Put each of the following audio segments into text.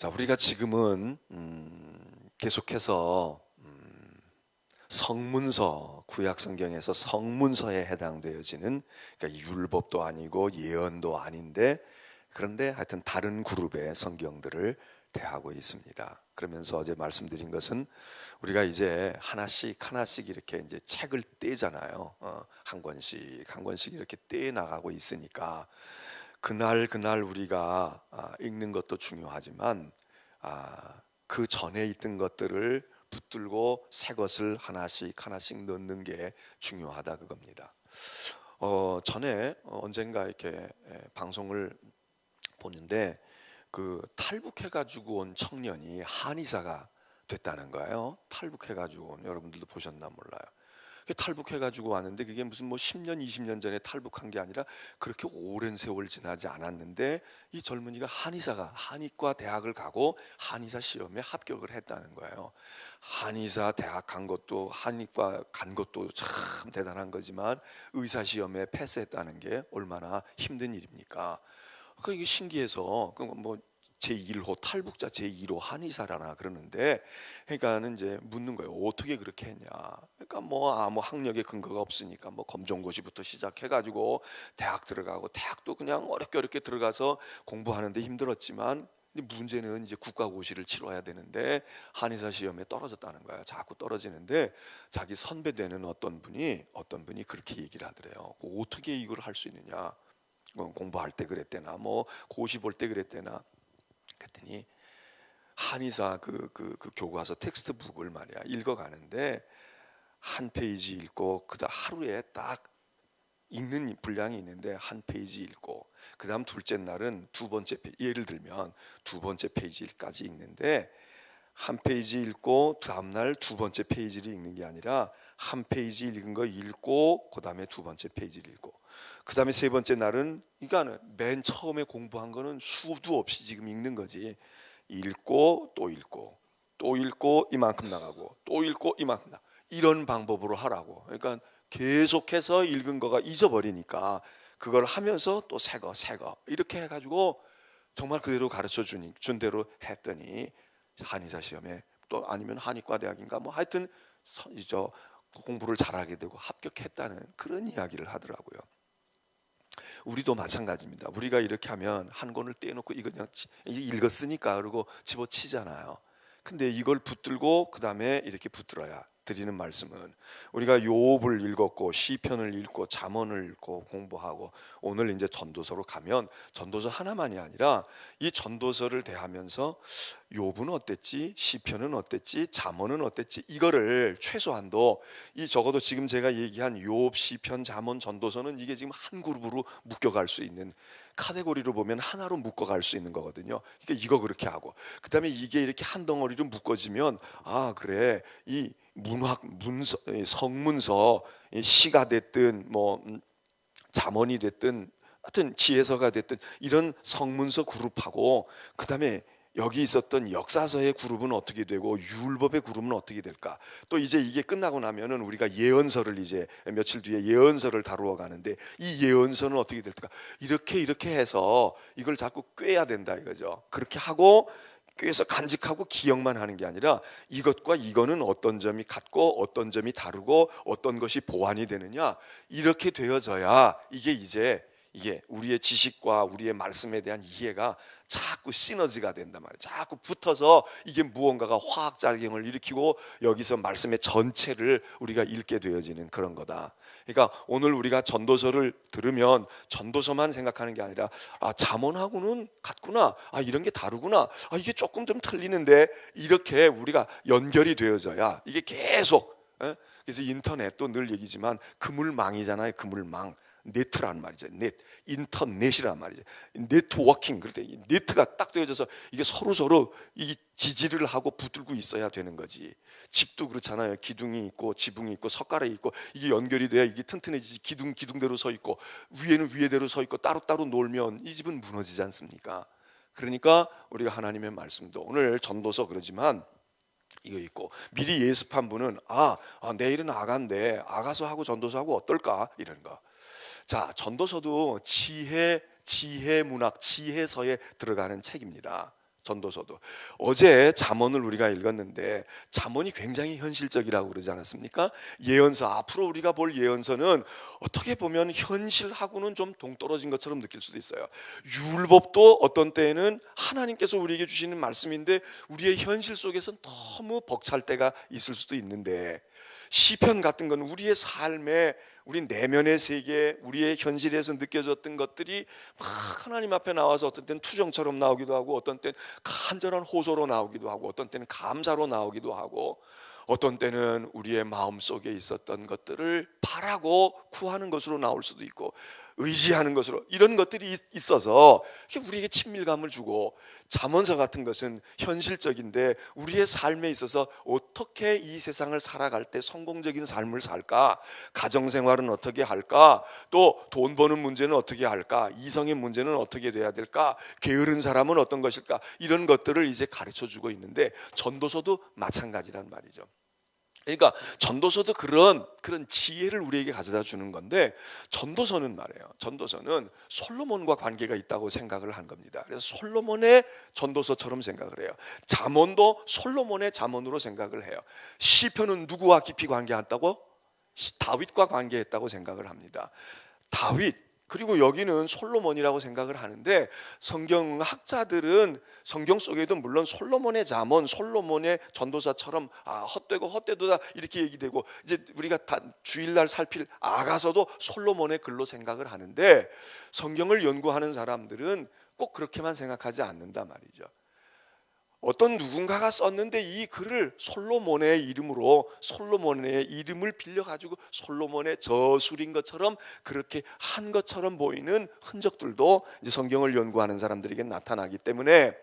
자, 우리가 지금은 계속해서 성문서, 구약 성경에서 성문서에 해당되어지는, 그러니까 율법도 아니고 예언도 아닌데, 그런데 하여튼 다른 그룹의 성경들을 대하고 있습니다. 그러면서 어제 말씀드린 것은 우리가 이제 하나씩 이렇게 이제 책을 떼잖아요. 한 권씩 한 권씩 이렇게 떼 나가고 있으니까 그날 우리가 읽는 것도 중요하지만 그 전에 있던 것들을 붙들고 새 것을 하나씩 넣는 게 중요하다 그겁니다. 전에 언젠가 이렇게 방송을 보는데 그 탈북해가지고 온 청년이 한의사가 됐다는 거예요. 탈북해가지고 온, 여러분들도 보셨나 몰라요. 탈북해가지고 왔는데 그게 무슨 뭐 10년 20년 전에 탈북한 게 아니라 그렇게 오랜 세월 지나지 않았는데 이 젊은이가 한의과 대학을 가고 한의사 시험에 합격을 했다는 거예요. 한의사 대학 간 것도 한의과 간 것도 참 대단한 거지만 의사 시험에 패스했다는 게 얼마나 힘든 일입니까? 이게 신기해서 뭐 제1호 탈북자 제1호 한의사라나 그러는데, 그러니까는 이제 묻는 거예요. 어떻게 그렇게 했냐? 그러니까 뭐 학력에 근거가 없으니까 뭐 검정고시부터 시작해가지고 대학 들어가고, 대학도 그냥 어렵게 들어가서 공부하는데 힘들었지만 문제는 이제 국가고시를 치러야 되는데 한의사 시험에 떨어졌다는 거야. 자꾸 떨어지는데 자기 선배 되는 어떤 분이 그렇게 얘기를 하더래요. 어떻게 이걸 할 수 있느냐? 공부할 때 그랬대나 뭐 고시 볼 때 그랬대나 그랬더니 한의사 그 교과서 텍스트북을 말이야 읽어가는데 한 페이지 읽고 그다음 하루에 딱 읽는 분량이 있는데 한 페이지 읽고 그다음 둘째 날은 두 번째 페이지, 예를 들면 두 번째 페이지까지 읽는데 한 페이지 읽고 다음 날 두 번째 페이지를 읽는 게 아니라 한 페이지 읽은 거 읽고 그다음에 두 번째 페이지를 읽고 그다음에 세 번째 날은, 그러니까 맨 처음에 공부한 거는 수도 없이 지금 읽는 거지. 읽고 또 읽고 또 읽고 이만큼 나가고 또 읽고 이만큼 나, 이런 방법으로 하라고. 그러니까 계속해서 읽은 거가 잊어버리니까 그걸 하면서 또 새 거 이렇게 해가지고 정말 그대로 가르쳐 준 대로 했더니 한의사 시험에, 또 아니면 한의과 대학인가 뭐 하여튼 공부를 잘하게 되고 합격했다는 그런 이야기를 하더라고요. 우리도 마찬가지입니다. 우리가 이렇게 하면 한 권을 떼놓고 이거 그냥 읽었으니까 그러고 집어치잖아요. 근데 이걸 붙들고 그 다음에 이렇게 붙들어야, 드리는 말씀은 우리가 욥을 읽었고 시편을 읽고 잠언을 읽고 공부하고 오늘 이제 전도서로 가면 전도서 하나만이 아니라 이 전도서를 대하면서 욥은 어땠지, 시편은 어땠지, 잠언은 어땠지, 이거를 최소한도 이 적어도 지금 제가 얘기한 욥, 시편, 잠언, 전도서는 이게 지금 한 그룹으로 묶여갈 수 있는, 카테고리로 보면 하나로 묶어갈 수 있는 거거든요. 그러니까 이거 그렇게 하고 그 다음에 이게 이렇게 한 덩어리로 묶어지면 그래, 이 문서, 성문서, 시가 됐든 뭐 잠언이 됐든 하여튼 지혜서가 됐든 이런 성문서 그룹하고 그 다음에 여기 있었던 역사서의 그룹은 어떻게 되고 율법의 그룹은 어떻게 될까? 또 이제 이게 끝나고 나면은 우리가 예언서를 이제 며칠 뒤에 예언서를 다루어 가는데 이 예언서는 어떻게 될까? 이렇게 해서 이걸 자꾸 꿰야 된다 이거죠. 그렇게 하고 꿰서 간직하고 기억만 하는 게 아니라 이것과 이거는 어떤 점이 같고 어떤 점이 다르고 어떤 것이 보완이 되느냐, 이렇게 되어져야 이게 우리의 지식과 우리의 말씀에 대한 이해가 자꾸 시너지가 된단 말이에요. 자꾸 붙어서 이게 무언가가 화학작용을 일으키고 여기서 말씀의 전체를 우리가 읽게 되어지는 그런 거다. 그러니까 오늘 우리가 전도서를 들으면 전도서만 생각하는 게 아니라 잠언하고는 같구나, 이런 게 다르구나, 이게 조금 좀 틀리는데, 이렇게 우리가 연결이 되어져야 이게 계속. 그래서 인터넷도 늘 얘기지만 그물망이잖아요. 그물망. 네트란 말이죠. 인터넷이란 말이죠. 네트워킹. 그럴 때 네트가 딱 되어져서 이게 서로 이 지지를 하고 붙들고 있어야 되는 거지. 집도 그렇잖아요. 기둥이 있고 지붕이 있고 석가락이 있고 이게 연결이 돼야 이게 튼튼해지지. 기둥대로 서 있고 위에는 위에대로 서 있고 따로 놀면 이 집은 무너지지 않습니까? 그러니까 우리가 하나님의 말씀도 오늘 전도서 그러지만 이거 있고 미리 예습한 분은 내일은 아가인데 아가서 하고 전도서 하고 어떨까, 이런 거. 자, 전도서도 지혜 문학, 지혜서에 들어가는 책입니다. 전도서도. 어제 잠언을 우리가 읽었는데 잠언이 굉장히 현실적이라고 그러지 않았습니까? 예언서, 앞으로 우리가 볼 예언서는 어떻게 보면 현실하고는 좀 동떨어진 것처럼 느낄 수도 있어요. 율법도 어떤 때에는 하나님께서 우리에게 주시는 말씀인데 우리의 현실 속에서는 너무 벅찰 때가 있을 수도 있는데, 시편 같은 건 우리의 삶에, 우리 내면의 세계, 우리의 현실에서 느껴졌던 것들이 막 하나님 앞에 나와서 어떤 때는 투정처럼 나오기도 하고, 어떤 때는 간절한 호소로 나오기도 하고, 어떤 때는 감사로 나오기도 하고, 어떤 때는 우리의 마음속에 있었던 것들을 바라고 구하는 것으로 나올 수도 있고, 의지하는 것으로, 이런 것들이 있어서 우리에게 친밀감을 주고, 잠언서 같은 것은 현실적인데 우리의 삶에 있어서 어떻게 이 세상을 살아갈 때 성공적인 삶을 살까, 가정생활은 어떻게 할까, 또 돈 버는 문제는 어떻게 할까, 이성의 문제는 어떻게 돼야 될까, 게으른 사람은 어떤 것일까, 이런 것들을 이제 가르쳐주고 있는데, 전도서도 마찬가지란 말이죠. 그러니까 전도서도 그런 지혜를 우리에게 가져다 주는 건데, 전도서는 말이에요, 전도서는 솔로몬과 관계가 있다고 생각을 한 겁니다. 그래서 솔로몬의 전도서처럼 생각을 해요. 잠언도 솔로몬의 잠언으로 생각을 해요. 시편은 누구와 깊이 관계했다고? 다윗과 관계했다고 생각을 합니다. 다윗, 그리고 여기는 솔로몬이라고 생각을 하는데, 성경학자들은 성경 속에도 물론 솔로몬의 잠언, 솔로몬의 전도사처럼 헛되고 헛되도다 이렇게 얘기되고, 이제 우리가 다 주일날 살필 아가서도 솔로몬의 글로 생각을 하는데, 성경을 연구하는 사람들은 꼭 그렇게만 생각하지 않는다 말이죠. 어떤 누군가가 썼는데 이 글을 솔로몬의 이름으로, 솔로몬의 이름을 빌려가지고 솔로몬의 저술인 것처럼 그렇게 한 것처럼 보이는 흔적들도 이제 성경을 연구하는 사람들에게 나타나기 때문에,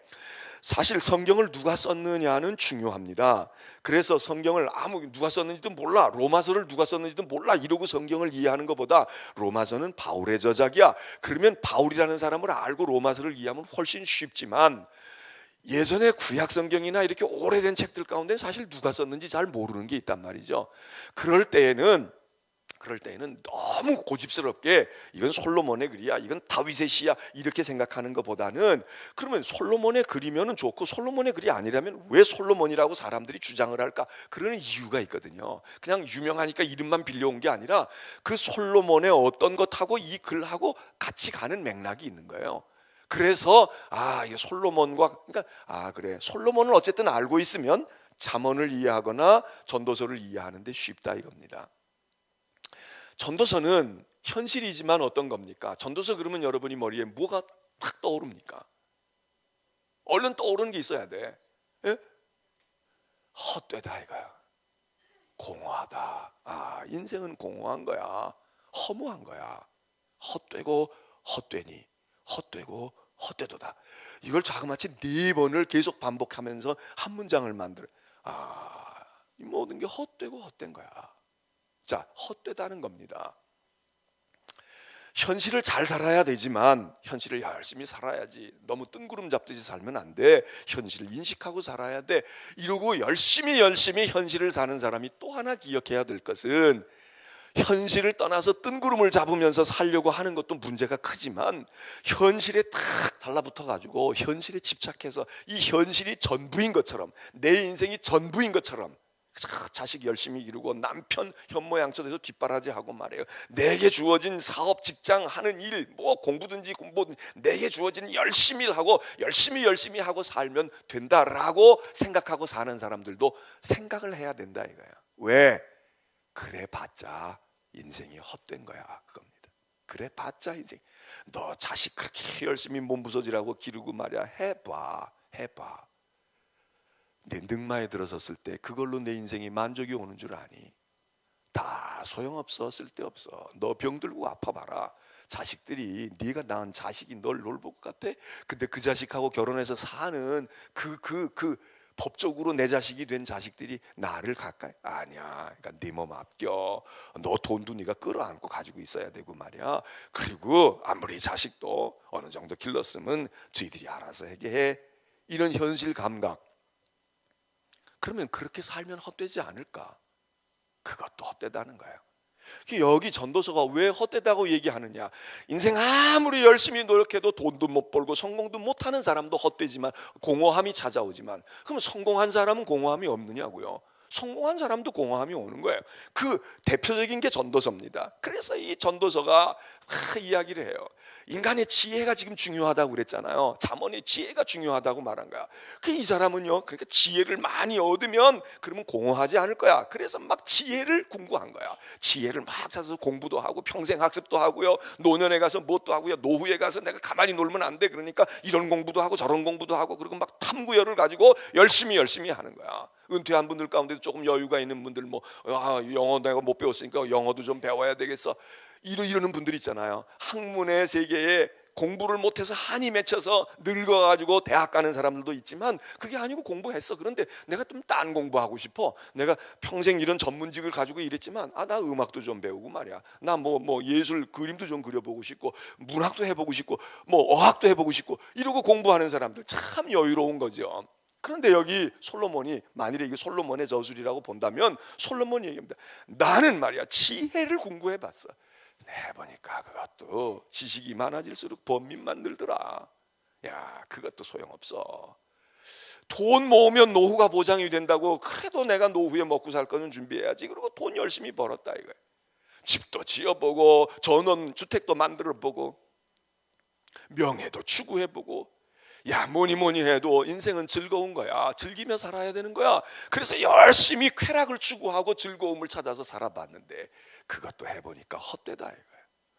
사실 성경을 누가 썼느냐는 중요합니다. 그래서 성경을 누가 썼는지도 몰라, 로마서를 누가 썼는지도 몰라 이러고 성경을 이해하는 것보다, 로마서는 바울의 저작이야, 그러면 바울이라는 사람을 알고 로마서를 이해하면 훨씬 쉽지만, 예전에 구약 성경이나 이렇게 오래된 책들 가운데 사실 누가 썼는지 잘 모르는 게 있단 말이죠. 그럴 때에는 너무 고집스럽게 이건 솔로몬의 글이야, 이건 다윗의 시야 이렇게 생각하는 것보다는, 그러면 솔로몬의 글이면 좋고 솔로몬의 글이 아니라면 왜 솔로몬이라고 사람들이 주장을 할까? 그러는 이유가 있거든요. 그냥 유명하니까 이름만 빌려온 게 아니라 그 솔로몬의 어떤 것하고 이 글하고 같이 가는 맥락이 있는 거예요. 그래서 이게 솔로몬과, 그러니까 그래, 솔로몬을 어쨌든 알고 있으면 잠언을 이해하거나 전도서를 이해하는데 쉽다 이겁니다. 전도서는 현실이지만 어떤 겁니까? 전도서 그러면 여러분이 머리에 뭐가 탁 떠오릅니까? 얼른 떠오르는 게 있어야 돼. 예? 헛되다 이거야. 공허하다. 인생은 공허한 거야. 허무한 거야. 헛되고 헛되니, 헛되고 헛되도다. 이걸 자그마치 4번을 계속 반복하면서 한 문장을 만들어. 이 모든 게 헛되고 헛된 거야. 자, 헛되다는 겁니다. 현실을 잘 살아야 되지만 현실을 열심히 살아야지. 너무 뜬구름 잡듯이 살면 안 돼. 현실을 인식하고 살아야 돼. 이러고 열심히 현실을 사는 사람이 또 하나 기억해야 될 것은, 현실을 떠나서 뜬구름을 잡으면서 살려고 하는 것도 문제가 크지만, 현실에 탁 달라붙어 가지고 현실에 집착해서 이 현실이 전부인 것처럼, 내 인생이 전부인 것처럼 자식 열심히 기르고 남편 현모양처돼서 뒷바라지하고 말이에요. 내게 주어진 사업, 직장 하는 일, 뭐 공부든지 공부든지 내게 주어진 열심히 하고 열심히 하고 살면 된다라고 생각하고 사는 사람들도 생각을 해야 된다 이거예요. 왜? 그래 봤자 인생이 헛된 거야 그겁니다. 그래 봤자 인생, 너 자식 그렇게 열심히 몸부서지라고 기르고 말이야, 해봐. 내 능마에 들어섰을 때 그걸로 내 인생이 만족이 오는 줄 아니? 다 소용없어. 쓸데없어. 너 병들고 아파봐라. 자식들이, 네가 낳은 자식이 널 볼 것 같아? 근데 그 자식하고 결혼해서 사는 법적으로 내 자식이 된 자식들이 나를 가까이? 아니야. 그러니까 네 몸 아껴. 너 돈도 네가 끌어안고 가지고 있어야 되고 말이야. 그리고 아무리 자식도 어느 정도 길렀으면 저희들이 알아서 하게 해. 이런 현실 감각. 그러면 그렇게 살면 헛되지 않을까? 그것도 헛되다는 거예요. 여기 전도서가 왜 헛되다고 얘기하느냐? 인생 아무리 열심히 노력해도 돈도 못 벌고 성공도 못하는 사람도 헛되지만 공허함이 찾아오지만, 그럼 성공한 사람은 공허함이 없느냐고요? 성공한 사람도 공허함이 오는 거예요. 그 대표적인 게 전도서입니다. 그래서 이 전도서가 이야기를 해요. 인간의 지혜가 지금 중요하다고 그랬잖아요. 잠언의 지혜가 중요하다고 말한 거야. 이 사람은요, 그러니까 지혜를 많이 얻으면 그러면 공허하지 않을 거야. 그래서 막 지혜를 궁구한 거야. 지혜를 막 찾아서 공부도 하고 평생 학습도 하고요, 노년에 가서 뭣도 하고요, 노후에 가서 내가 가만히 놀면 안 돼. 그러니까 이런 공부도 하고 저런 공부도 하고, 그리고 막 탐구열을 가지고 열심히 하는 거야. 은퇴한 분들 가운데도 조금 여유가 있는 분들, 영어 내가 못 배웠으니까 영어도 좀 배워야 되겠어, 이러는 분들 있잖아요. 학문의 세계에 공부를 못해서 한이 맺혀서 늙어가지고 대학 가는 사람들도 있지만, 그게 아니고 공부했어. 그런데 내가 좀 딴 공부하고 싶어. 내가 평생 이런 전문직을 가지고 일했지만 나 음악도 좀 배우고 말이야. 나 예술 그림도 좀 그려보고 싶고, 문학도 해보고 싶고, 어학도 해보고 싶고, 이러고 공부하는 사람들 참 여유로운 거죠. 그런데 여기 솔로몬이, 만일에 이게 솔로몬의 저술이라고 본다면 솔로몬이 얘기합니다. 나는 말이야 지혜를 궁구해봤어. 해보니까 그것도 지식이 많아질수록 번민만 늘더라. 야, 그것도 소용없어. 돈 모으면 노후가 보장이 된다고, 그래도 내가 노후에 먹고 살 거는 준비해야지. 그리고 돈 열심히 벌었다 이거야. 집도 지어보고 전원 주택도 만들어보고 명예도 추구해보고, 야, 뭐니 해도 인생은 즐거운 거야. 즐기며 살아야 되는 거야. 그래서 열심히 쾌락을 추구하고 즐거움을 찾아서 살아봤는데 그것도 해보니까 헛되다 이거예요.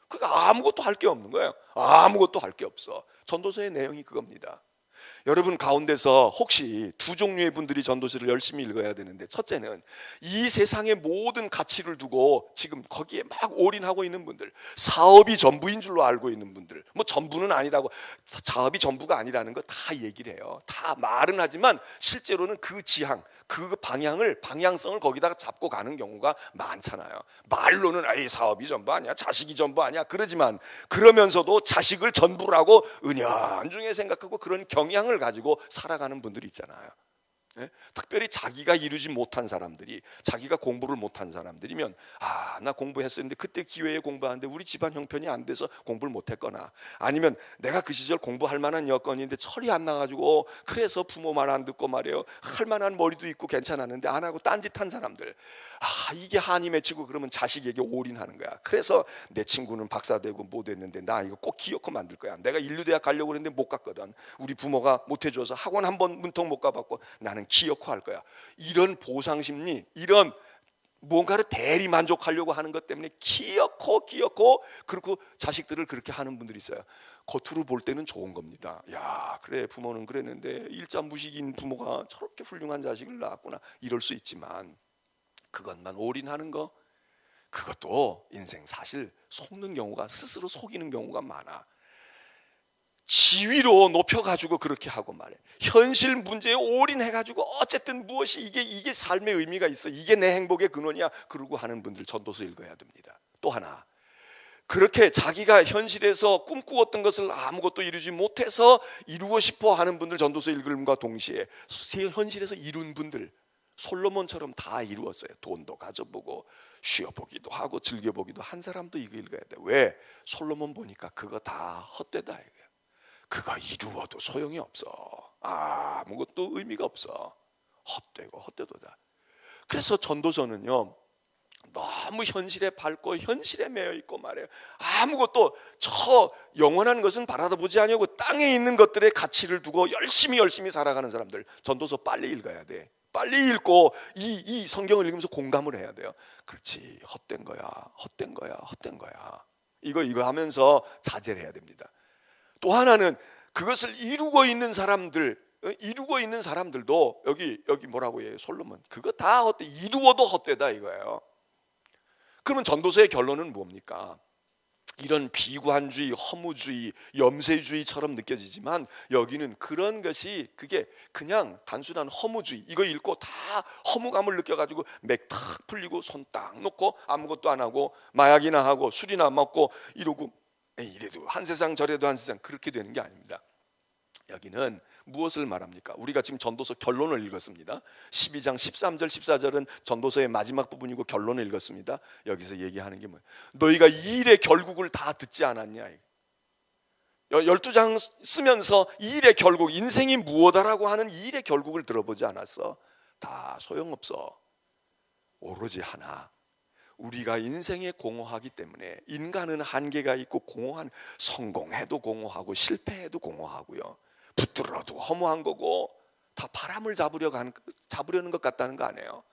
그러니까 아무것도 할 게 없는 거예요. 아무것도 할 게 없어. 전도서의 내용이 그겁니다. 여러분 가운데서 혹시 두 종류의 분들이 전도서를 열심히 읽어야 되는데, 첫째는 이 세상의 모든 가치를 두고 지금 거기에 막 올인하고 있는 분들, 사업이 전부인 줄로 알고 있는 분들, 전부는 아니라고, 사업이 전부가 아니라는 거 다 얘기를 해요. 다 말은 하지만 실제로는 그 지향, 그 방향성을 거기다가 잡고 가는 경우가 많잖아요. 말로는 사업이 전부 아니야, 자식이 전부 아니야, 그러지만 그러면서도 자식을 전부라고 은연중에 생각하고 그런 경향을 가지고 살아가는 분들이 있잖아요. 특별히 자기가 이루지 못한 사람들이, 자기가 공부를 못한 사람들이면, 나 공부했었는데 그때 기회에 공부하는데 우리 집안 형편이 안 돼서 공부를 못했거나, 아니면 내가 그 시절 공부할 만한 여건인데 철이 안 나가지고 그래서 부모 말 안 듣고 말이에요, 할 만한 머리도 있고 괜찮았는데 안 하고 딴짓한 사람들, 이게 한이 맺히고 그러면 자식에게 올인하는 거야. 그래서 내 친구는 박사 되고 못 됐는데 나 이거 꼭 기어코 만들 거야. 내가 인류대학 가려고 했는데 못 갔거든. 우리 부모가 못 해줘서 학원 한 번 문턱 못 가봤고 나는 기어코 할 거야. 이런 보상심리, 이런 뭔가를 대리 만족하려고 하는 것 때문에 기어코 그리고 자식들을 그렇게 하는 분들이 있어요. 겉으로 볼 때는 좋은 겁니다. 야, 그래, 부모는 그랬는데 일자 무식인 부모가 저렇게 훌륭한 자식을 낳았구나, 이럴 수 있지만 그것만 올인하는 거, 그것도 인생 사실 속는 경우가, 스스로 속이는 경우가 많아. 지위로 높여가지고 그렇게 하고 말해. 현실 문제에 올인해가지고 어쨌든 무엇이 이게 삶의 의미가 있어, 이게 내 행복의 근원이야, 그러고 하는 분들 전도서 읽어야 됩니다. 또 하나, 그렇게 자기가 현실에서 꿈꾸었던 것을 아무것도 이루지 못해서 이루고 싶어 하는 분들 전도서 읽음과 동시에 현실에서 이룬 분들, 솔로몬처럼 다 이루었어요. 돈도 가져보고 쉬어보기도 하고 즐겨보기도 한 사람도 이거 읽어야 돼. 왜? 솔로몬 보니까 그거 다 헛되다 이거예요. 그거 이루어도 소용이 없어. 아무것도 의미가 없어. 헛되고 헛되도다. 그래서 전도서는요, 너무 현실에 밝고 현실에 매여 있고 말이에요. 아무것도, 저 영원한 것은 바라보지 아니하고 땅에 있는 것들의 가치를 두고 열심히 살아가는 사람들, 전도서 빨리 읽어야 돼. 빨리 읽고 이 성경을 읽으면서 공감을 해야 돼요. 그렇지, 헛된 거야. 이거 하면서 자제를 해야 됩니다. 또 하나는 그것을 이루고 있는 사람들도 여기 뭐라고 해요? 솔로몬, 그거 다 헛돼, 이루어도 헛되다 이거예요. 그러면 전도서의 결론은 뭡니까? 이런 비관주의, 허무주의, 염세주의처럼 느껴지지만 여기는 그런 것이, 그게 그냥 단순한 허무주의, 이거 읽고 다 허무감을 느껴가지고 맥 탁 풀리고 손 딱 놓고 아무것도 안 하고 마약이나 하고 술이나 먹고 이러고 이래도 한 세상 저래도 한 세상, 그렇게 되는 게 아닙니다. 여기는 무엇을 말합니까? 우리가 지금 전도서 결론을 읽었습니다. 12장 13절 14절은 전도서의 마지막 부분이고 결론을 읽었습니다. 여기서 얘기하는 게 뭐예요? 너희가 이 일의 결국을 다 듣지 않았냐? 12장 쓰면서 이 일의 결국, 인생이 무엇이라고 하는 이 일의 결국을 들어보지 않았어? 다 소용없어. 오로지 하나, 우리가 인생에 공허하기 때문에 인간은 한계가 있고 성공해도 공허하고 실패해도 공허하고요, 붙들어도 허무한 거고, 다 바람을 잡으려는 것 같다는 거 아니에요?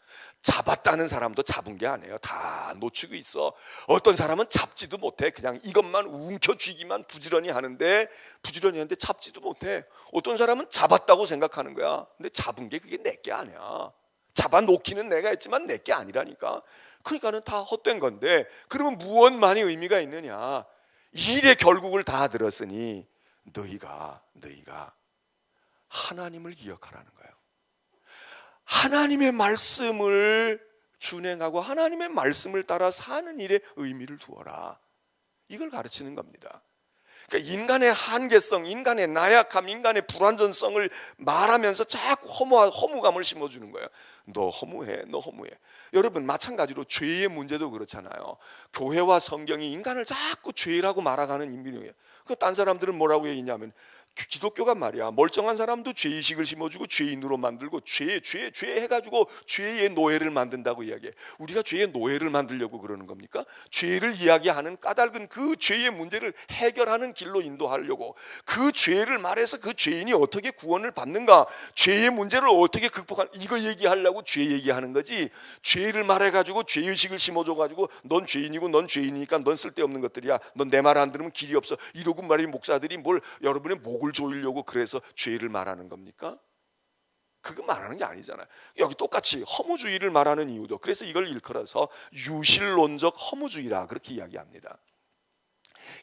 잡았다는 사람도 잡은 게 아니에요. 다 놓치고 있어. 어떤 사람은 잡지도 못해. 그냥 이것만 움켜쥐기만 부지런히 하는데 잡지도 못해. 어떤 사람은 잡았다고 생각하는 거야. 근데 잡은 게 그게 내게 아니야. 잡아놓기는 내가 했지만 내게 아니라니까. 그러니까는 다 헛된 건데, 그러면 무엇만이 의미가 있느냐? 일의 결국을 다 들었으니 너희가 하나님을 기억하라는 거예요. 하나님의 말씀을 준행하고 하나님의 말씀을 따라 사는 일에 의미를 두어라. 이걸 가르치는 겁니다. 그러니까 인간의 한계성, 인간의 나약함, 인간의 불완전성을 말하면서 자꾸 허무감을 심어주는 거예요. 너 허무해. 여러분, 마찬가지로 죄의 문제도 그렇잖아요. 교회와 성경이 인간을 자꾸 죄라고 말아가는 인물이에요. 딴 사람들은 뭐라고 얘기냐면, 기독교가 말이야, 멀쩡한 사람도 죄의식을 심어주고 죄인으로 만들고 죄 해가지고 죄의 노예를 만든다고 이야기해. 우리가 죄의 노예를 만들려고 그러는 겁니까? 죄를 이야기하는 까닭은 그 죄의 문제를 해결하는 길로 인도하려고, 그 죄를 말해서 그 죄인이 어떻게 구원을 받는가, 죄의 문제를 어떻게 극복하는, 이거 얘기하려고 죄 얘기하는 거지. 죄를 말해가지고 죄의식을 심어줘가지고 넌 죄인이고 넌 죄인이니까 넌 쓸데없는 것들이야, 넌 내 말 안 들으면 길이 없어, 이러고 말이 목사들이 뭘 여러분의 목을 조이려고 그래서 죄를 말하는 겁니까? 그거 말하는 게 아니잖아요. 여기 똑같이 허무주의를 말하는 이유도, 그래서 이걸 일컬어서 유실론적 허무주의라 그렇게 이야기합니다.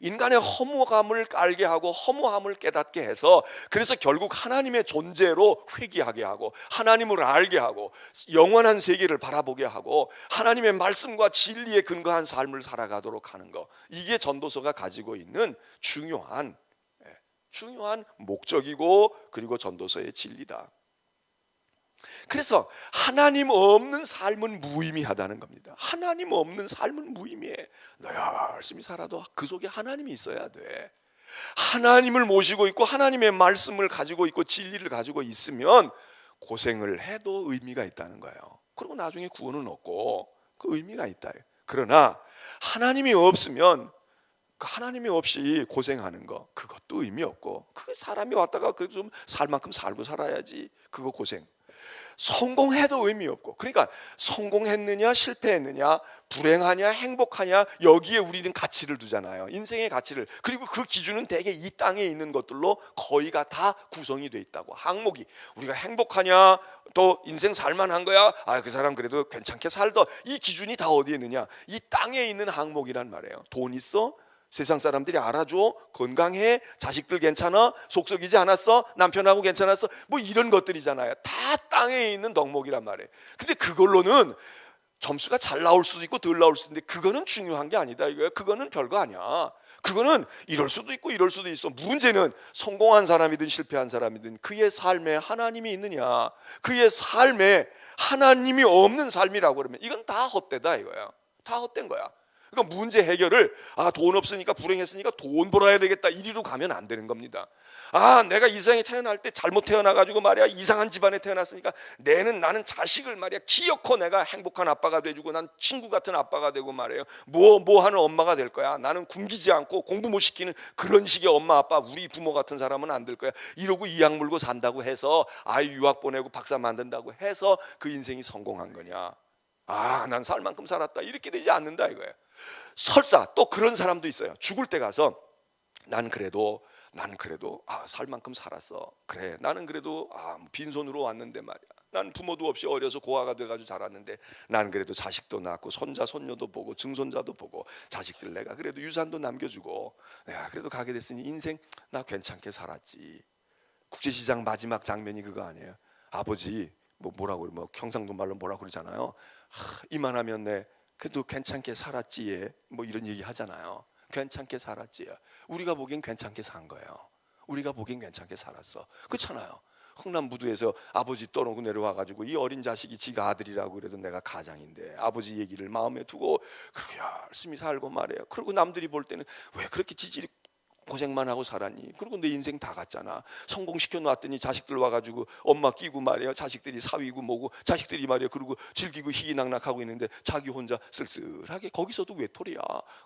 인간의 허무감을 알게 하고 허무함을 깨닫게 해서, 그래서 결국 하나님의 존재로 회귀하게 하고 하나님을 알게 하고 영원한 세계를 바라보게 하고 하나님의 말씀과 진리에 근거한 삶을 살아가도록 하는 것, 이게 전도서가 가지고 있는 중요한 목적이고, 그리고 전도서의 진리다. 그래서 하나님 없는 삶은 무의미하다는 겁니다. 하나님 없는 삶은 무의미해. 너 열심히 살아도 그 속에 하나님이 있어야 돼. 하나님을 모시고 있고 하나님의 말씀을 가지고 있고 진리를 가지고 있으면 고생을 해도 의미가 있다는 거예요. 그리고 나중에 구원은 얻고 그 의미가 있다. 그러나 하나님이 없으면, 하나님이 없이 고생하는 거, 그것도 의미 없고, 그 사람이 왔다가 그 좀 살 만큼 살고 살아야지, 그거 고생. 성공해도 의미 없고, 그러니까 성공했느냐 실패했느냐, 불행하냐 행복하냐, 여기에 우리는 가치를 두잖아요. 인생의 가치를. 그리고 그 기준은 대개 이 땅에 있는 것들로 거의가 다 구성이 돼 있다고. 항목이, 우리가 행복하냐, 또 인생 살만한 거야, 그 사람 그래도 괜찮게 살더, 이 기준이 다 어디에 있느냐, 이 땅에 있는 항목이란 말이에요. 돈 있어? 세상 사람들이 알아줘? 건강해? 자식들 괜찮아? 속 썩이지 않았어? 남편하고 괜찮았어? 뭐 이런 것들이잖아요. 다 땅에 있는 덕목이란 말이에요. 근데 그걸로는 점수가 잘 나올 수도 있고 덜 나올 수도 있는데, 그거는 중요한 게 아니다 이거예요. 그거는 별거 아니야. 그거는 이럴 수도 있고 이럴 수도 있어. 문제는 성공한 사람이든 실패한 사람이든 그의 삶에 하나님이 있느냐, 그의 삶에 하나님이 없는 삶이라고 그러면 이건 다 헛되다 이거야. 다 헛된 거야. 그러니까 문제 해결을, 돈 없으니까 불행했으니까 돈 벌어야 되겠다, 이리로 가면 안 되는 겁니다. 내가 이 세상에 태어날 때 잘못 태어나가지고 말이야, 이상한 집안에 태어났으니까 나는 자식을 말이야 키워코 내가 행복한 아빠가 돼주고, 난 친구 같은 아빠가 되고 말이에요, 뭐 하는 엄마가 될 거야. 나는 굶기지 않고 공부 못 시키는 그런 식의 엄마 아빠, 우리 부모 같은 사람은 안 될 거야. 이러고 이악 물고 산다고 해서, 아이 유학 보내고 박사 만든다고 해서 그 인생이 성공한 거냐? 난 살 만큼 살았다, 이렇게 되지 않는다 이거예요. 설사 또 그런 사람도 있어요. 죽을 때 가서 난 그래도 살 만큼 살았어. 그래, 나는 그래도 빈손으로 왔는데 말이야, 난 부모도 없이 어려서 고아가 돼가지고 자랐는데, 난 그래도 자식도 낳고 손자 손녀도 보고 증손자도 보고, 자식들 내가 그래도 유산도 남겨주고, 내가 그래도 가게 됐으니 인생 나 괜찮게 살았지. 국제시장 마지막 장면이 그거 아니에요? 아버지 뭐라고 경상도 말로 뭐라고 그러잖아요. 이만하면 내 그래도 괜찮게 살았지에, 뭐 이런 얘기 하잖아요. 괜찮게 살았지요. 우리가 보기엔 괜찮게 산 거예요. 우리가 보기엔 괜찮게 살았어. 그렇잖아요. 흥남부두에서 아버지 떠나고 내려와가지고 이 어린 자식이 지가 아들이라고 그래도 내가 가장인데 아버지 얘기를 마음에 두고 그렇게 열심히 살고 말이에요. 그리고 남들이 볼 때는 왜 그렇게 지질이 고생만 하고 살았니? 그리고 내 인생 다 갔잖아. 성공시켜 놨더니 자식들 와가지고 엄마 끼고 말이에요. 자식들이 사위고 뭐고 자식들이 말이에요. 그리고 즐기고 희희낙낙하고 있는데 자기 혼자 쓸쓸하게 거기서도 외톨이야.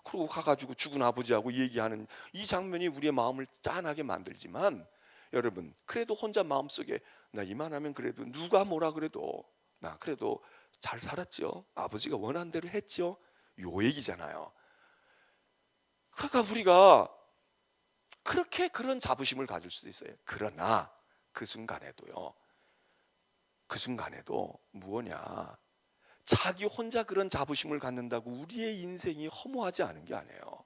그리고 가가지고 죽은 아버지하고 얘기하는 이 장면이 우리의 마음을 짠하게 만들지만 여러분 그래도 혼자 마음속에 나 이만하면 그래도 누가 뭐라 그래도 나 그래도 잘 살았죠. 아버지가 원한 대로 했죠. 요 얘기잖아요. 그러니까 우리가 그렇게 그런 자부심을 가질 수도 있어요. 그러나 그 순간에도 무엇냐, 자기 혼자 그런 자부심을 갖는다고 우리의 인생이 허무하지 않은 게 아니에요.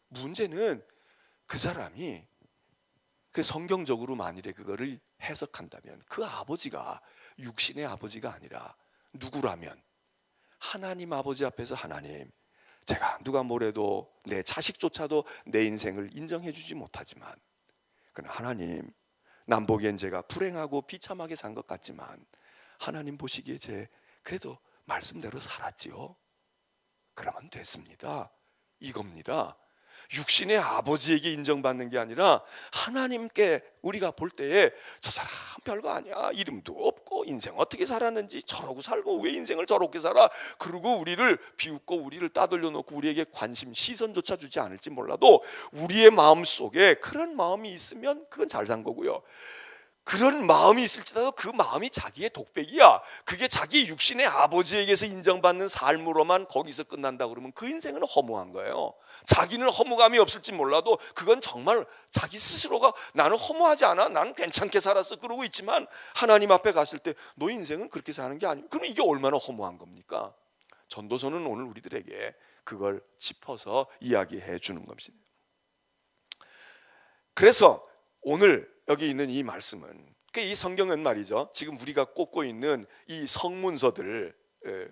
문제는 그 사람이 그 성경적으로 만일에 그거를 해석한다면 그 아버지가 육신의 아버지가 아니라 누구라면 하나님 아버지 앞에서 하나님, 제가 누가 뭐래도 내 자식조차도 내 인생을 인정해 주지 못하지만 그러나 하나님, 남 보기엔 제가 불행하고 비참하게 산 것 같지만 하나님 보시기에 제 그래도 말씀대로 살았지요. 그러면 됐습니다. 이겁니다. 육신의 아버지에게 인정받는 게 아니라 하나님께 우리가 볼 때에 저 사람 별거 아니야, 이름도 없고 인생 어떻게 살았는지 저러고 살고 왜 인생을 저렇게 살아, 그리고 우리를 비웃고 우리를 따돌려 놓고 우리에게 관심 시선조차 주지 않을지 몰라도 우리의 마음속에 그런 마음이 있으면 그건 잘 산 거고요. 그런 마음이 있을지라도 그 마음이 자기의 독백이야. 그게 자기 육신의 아버지에게서 인정받는 삶으로만 거기서 끝난다 그러면 그 인생은 허무한 거예요. 자기는 허무감이 없을지 몰라도 그건 정말 자기 스스로가 나는 허무하지 않아, 나는 괜찮게 살았어 그러고 있지만 하나님 앞에 갔을 때 너 인생은 그렇게 사는 게 아니야. 그럼 이게 얼마나 허무한 겁니까? 전도서는 오늘 우리들에게 그걸 짚어서 이야기해 주는 겁니다. 그래서 오늘 여기 있는 이 말씀은, 이 성경은 말이죠, 지금 우리가 꽂고 있는 이 성문서들,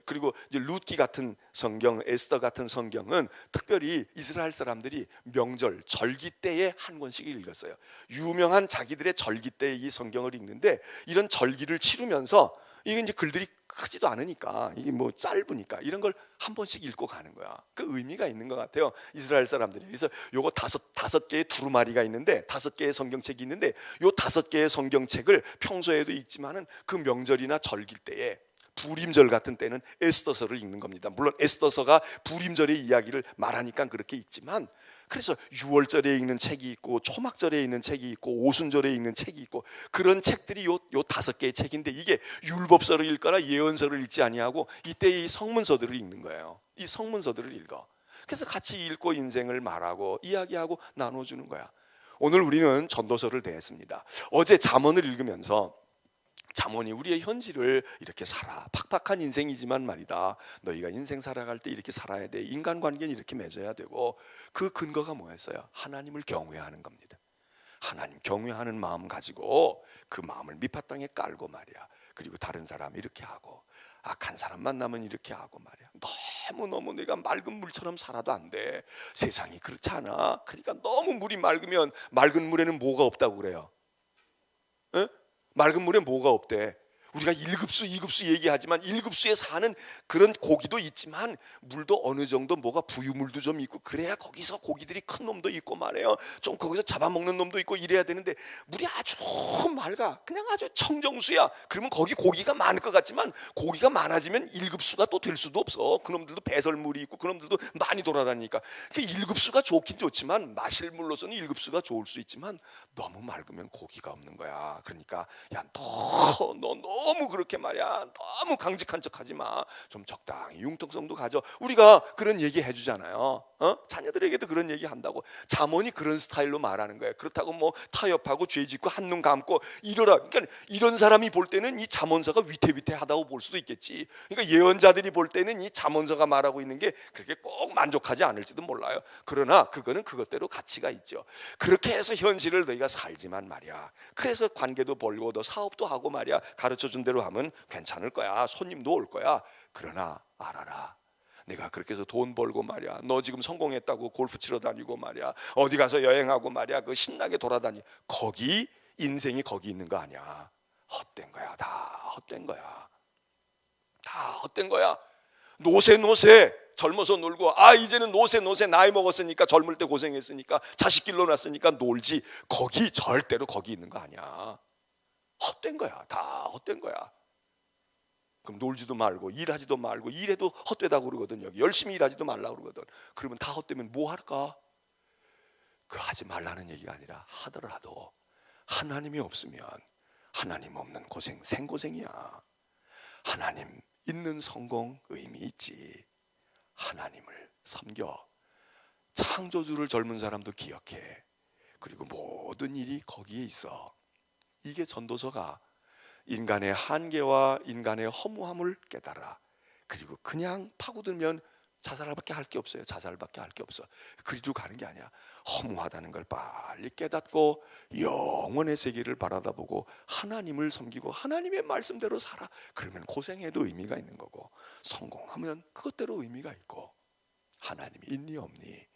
그리고 이제 룻기 같은 성경, 에스더 같은 성경은 특별히 이스라엘 사람들이 명절, 절기 때에 한 권씩 읽었어요. 유명한 자기들의 절기 때에 이 성경을 읽는데, 이런 절기를 치르면서 이게 이제 글들이 크지도 않으니까, 이게 뭐 짧으니까 이런 걸 한 번씩 읽고 가는 거야. 그 의미가 있는 것 같아요, 이스라엘 사람들이. 그래서 요거 다섯 개의 두루마리가 있는데, 5개의 성경책이 있는데, 요 5개의 성경책을 평소에도 읽지만은 그 명절이나 절기 때에, 부림절 같은 때는 에스더서를 읽는 겁니다. 물론 에스더서가 부림절의 이야기를 말하니까 그렇게 읽지만, 그래서 6월절에 읽는 책이 있고 초막절에 읽는 책이 있고 오순절에 읽는 책이 있고, 그런 책들이 요 5개의 책인데, 이게 율법서를 읽거나 예언서를 읽지 아니하고 이때 이 성문서들을 읽는 거예요. 이 성문서들을 읽어. 그래서 같이 읽고 인생을 말하고 이야기하고 나눠주는 거야. 오늘 우리는 전도서를 대했습니다. 어제 잠언을 읽으면서 잠언이 우리의 현실을 이렇게 살아, 팍팍한 인생이지만 말이다, 너희가 인생 살아갈 때 이렇게 살아야 돼, 인간관계는 이렇게 맺어야 되고, 그 근거가 뭐였어요? 하나님을 경외하는 겁니다. 하나님 경외하는 마음 가지고 그 마음을 밑바탕에 깔고 말이야, 그리고 다른 사람 이렇게 하고 악한 사람 만나면 이렇게 하고 말이야, 너무너무 내가 맑은 물처럼 살아도 안 돼. 세상이 그렇지 않아. 그러니까 너무 물이 맑으면, 맑은 물에는 뭐가 없다고 그래요? 에? 맑은 물에 뭐가 없대? 우리가 1급수, 2급수 얘기하지만 1급수에 사는 그런 고기도 있지만 물도 어느 정도 뭐가 부유물도 좀 있고, 그래야 거기서 고기들이 큰 놈도 있고 말이에요, 좀 거기서 잡아먹는 놈도 있고 이래야 되는데, 물이 아주 맑아, 그냥 아주 청정수야. 그러면 거기 고기가 많을 것 같지만 고기가 많아지면 1급수가 또 될 수도 없어. 그놈들도 배설물이 있고 그놈들도 많이 돌아다니니까. 1급수가 좋긴 좋지만, 마실 물로서는 1급수가 좋을 수 있지만 너무 맑으면 고기가 없는 거야. 그러니까 야, 너 너무 그렇게 말이야, 너무 강직한 척하지 마. 좀 적당히 융통성도 가져. 우리가 그런 얘기 해주잖아요. 자녀들에게도 그런 얘기 한다고. 잠언이 그런 스타일로 말하는 거예요. 그렇다고 뭐 타협하고 죄짓고 한눈 감고 이러라, 그러니까 이런 사람이 볼 때는 이 잠언서가 위태위태하다고 볼 수도 있겠지. 그러니까 예언자들이 볼 때는 이 잠언서가 말하고 있는 게 그렇게 꼭 만족하지 않을지도 몰라요. 그러나 그거는 그것대로 가치가 있죠. 그렇게 해서 현실을 너희가 살지만 말이야, 그래서 관계도 벌고 너 사업도 하고 말이야, 가르쳐준 대로 하면 괜찮을 거야. 손님도 올 거야. 그러나 알아라, 내가 그렇게 해서 돈 벌고 말이야, 너 지금 성공했다고 골프 치러 다니고 말이야, 어디 가서 여행하고 말이야, 그 신나게 돌아다니, 거기 인생이 거기 있는 거 아니야. 헛된 거야. 다 헛된 거야. 다 헛된 거야. 노세 젊어서 놀고, 이제는 노세 나이 먹었으니까, 젊을 때 고생했으니까, 자식 길러놨으니까 놀지, 거기 절대로 거기 있는 거 아니야. 헛된 거야. 다 헛된 거야. 그럼 놀지도 말고 일하지도 말고, 일해도 헛되다고 그러거든. 여기 열심히 일하지도 말라고 그러거든. 그러면 다 헛되면 뭐 할까? 그 하지 말라는 얘기가 아니라, 하더라도 하나님이 없으면 하나님 없는 고생 생고생이야. 하나님 있는 성공 의미 있지. 하나님을 섬겨. 창조주를 젊은 사람도 기억해. 그리고 모든 일이 거기에 있어. 이게 전도서가 인간의 한계와 인간의 허무함을 깨달아. 그리고 그냥 파고들면 자살밖에 할 게 없어요. 자살밖에 할 게 없어. 그리로 가는 게 아니야. 허무하다는 걸 빨리 깨닫고 영원의 세계를 바라다보고 하나님을 섬기고 하나님의 말씀대로 살아. 그러면 고생해도 의미가 있는 거고, 성공하면 그것대로 의미가 있고. 하나님이 있니 없니?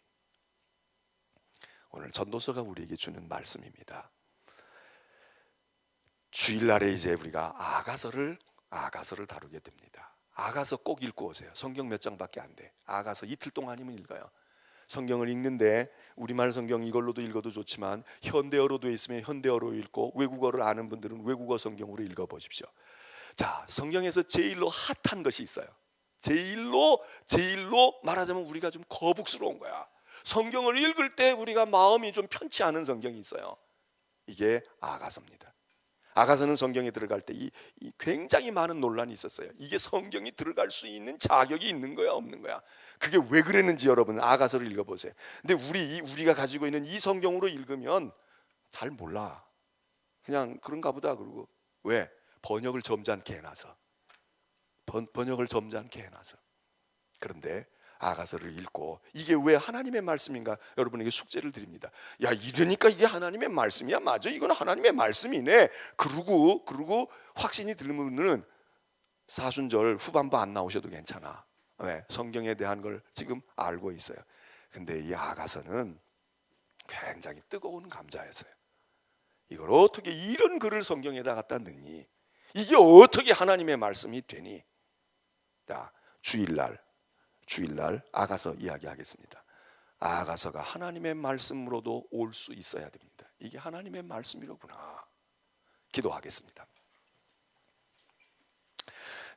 오늘 전도서가 우리에게 주는 말씀입니다. 주일날에 이제 우리가 아가서를 다루게 됩니다. 아가서 꼭 읽고 오세요. 성경 몇 장밖에 안 돼. 아가서 이틀 동안이면 읽어요. 성경을 읽는데 우리말 성경 이걸로도 읽어도 좋지만 현대어로 돼 있으면 현대어로 읽고, 외국어를 아는 분들은 외국어 성경으로 읽어보십시오. 자, 성경에서 제일로 핫한 것이 있어요. 제일로 말하자면 우리가 좀 거북스러운 거야. 성경을 읽을 때 우리가 마음이 좀 편치 않은 성경이 있어요. 이게 아가서입니다. 아가서는 성경에 들어갈 때 이 굉장히 많은 논란이 있었어요. 이게 성경이 들어갈 수 있는 자격이 있는 거야 없는 거야? 그게 왜 그랬는지 여러분 아가서를 읽어보세요. 근데 우리가 가지고 있는 이 성경으로 읽으면 잘 몰라. 그냥 그런가 보다. 그러고 왜? 번역을 점잖게 해놔서. 번역을 점잖게 해놔서. 그런데 아가서를 읽고 이게 왜 하나님의 말씀인가? 여러분에게 숙제를 드립니다. 야, 이러니까 이게 하나님의 말씀이야. 맞아, 이건 하나님의 말씀이네. 그러고 확신이 들면은 사순절 후반부 안 나오셔도 괜찮아. 왜? 성경에 대한 걸 지금 알고 있어요. 근데 이 아가서는 굉장히 뜨거운 감자였어요. 이걸 어떻게 이런 글을 성경에다 갖다 넣니? 이게 어떻게 하나님의 말씀이 되니? 자, 주일날 아가서 이야기하겠습니다. 아가서가 하나님의 말씀으로도 올 수 있어야 됩니다. 이게 하나님의 말씀이로구나. 기도하겠습니다.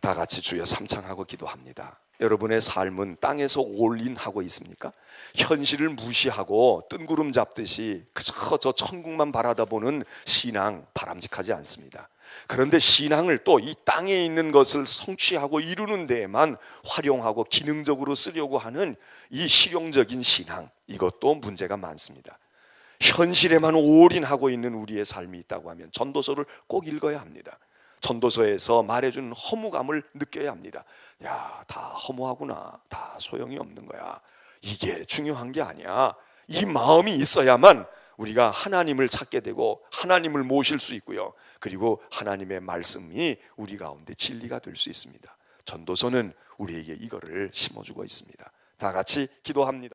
다 같이 주여 삼창하고 기도합니다. 여러분의 삶은 땅에서 올인하고 있습니까? 현실을 무시하고 뜬구름 잡듯이 그저 저 천국만 바라다보는 신앙 바람직하지 않습니다. 그런데 신앙을 또 이 땅에 있는 것을 성취하고 이루는 데에만 활용하고 기능적으로 쓰려고 하는 이 실용적인 신앙, 이것도 문제가 많습니다. 현실에만 올인하고 있는 우리의 삶이 있다고 하면 전도서를 꼭 읽어야 합니다. 전도서에서 말해주는 허무감을 느껴야 합니다. 야, 다 허무하구나. 다 소용이 없는 거야. 이게 중요한 게 아니야. 이 마음이 있어야만 우리가 하나님을 찾게 되고 하나님을 모실 수 있고요. 그리고 하나님의 말씀이 우리 가운데 진리가 될 수 있습니다. 전도서는 우리에게 이거를 심어주고 있습니다. 다 같이 기도합니다.